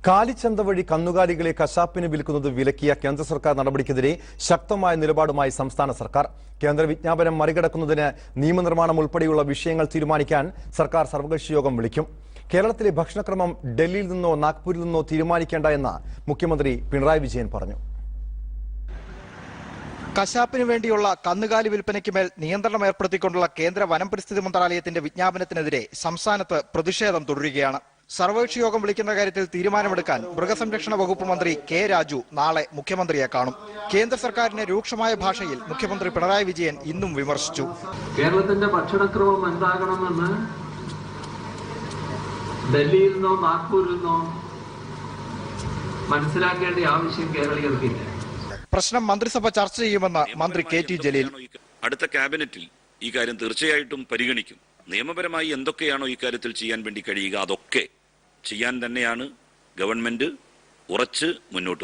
കാലിച്ചന്ത വഴി കന്നുകാലികളെ കശാപ്പിന് വിൽക്കുന്നത് വിലക്കിയ കേന്ദ്ര സർക്കാർ നടപടിക്കെതിരെ ശക്തമായ നിലപാടുമായി സംസ്ഥാന സർക്കാർ. കേന്ദ്ര വിജ്ഞാപനം മറികടക്കുന്നതിന് നിയമനിർമ്മാണം ഉൾപ്പെടെയുള്ള വിഷയങ്ങൾ തീരുമാനിക്കാൻ സർക്കാർ സർവകക്ഷി യോഗം വിളിക്കും. കേരളത്തിലെ ഭക്ഷണക്രമം ഡൽഹിയിൽ നിന്നോ നാഗ്പൂരിൽ നിന്നോ തീരുമാനിക്കേണ്ട എന്ന് മുഖ്യമന്ത്രി പിണറായി വിജയൻ പറഞ്ഞു. കശാപ്പിന് വേണ്ടിയുള്ള കന്നുകാലി വിൽപ്പനയ്ക്ക് മേൽ നിയന്ത്രണം ഏർപ്പെടുത്തിക്കൊണ്ടുള്ള കേന്ദ്ര വനം പരിസ്ഥിതി മന്ത്രാലയത്തിന്റെ വിജ്ഞാപനത്തിനെതിരെ സംസ്ഥാനത്ത് പ്രതിഷേധം തുടരുകയാണ്. സർവകക്ഷി യോഗം വിളിക്കുന്ന കാര്യത്തിൽ തീരുമാനമെടുക്കാൻ മൃഗസംരക്ഷണ വകുപ്പ് മന്ത്രി കെ രാജു നാളെ മുഖ്യമന്ത്രിയെ കാണും. കേന്ദ്ര സർക്കാരിനെ രൂക്ഷമായ ഭാഷയിൽ മുഖ്യമന്ത്രി പിണറായി വിജയൻ ഇന്നും വിമർശിച്ചു. കേരളത്തിന്റെ ഭക്ഷണക്രമം എന്താകണമെന്ന് ഡൽഹിയിൽ നിന്നോ നാഗ്പൂരിൽ നിന്നോ മനസ്സിലാക്കേണ്ട ആവശ്യം കേരളീയർക്കില്ല. പ്രശ്നം മന്ത്രിസഭ ചർച്ച ചെയ്യുമെന്ന് മന്ത്രി കെ ടി ജലീൽ. അടുത്ത ക്യാബിനറ്റിൽ ഈ കാര്യം തീർച്ചയായിട്ടും പരിഗണിക്കും. നിയമപരമായി എന്തൊക്കെയാണോ ഈ കാര്യത്തിൽ ചെയ്യാൻ വേണ്ടി കഴിയുക അതൊക്കെ ചെയ്യാൻ തന്നെയാണ് ഗവൺമെന്റ് ഉറച്ച് മുന്നോട്ട് പോകുന്നത്.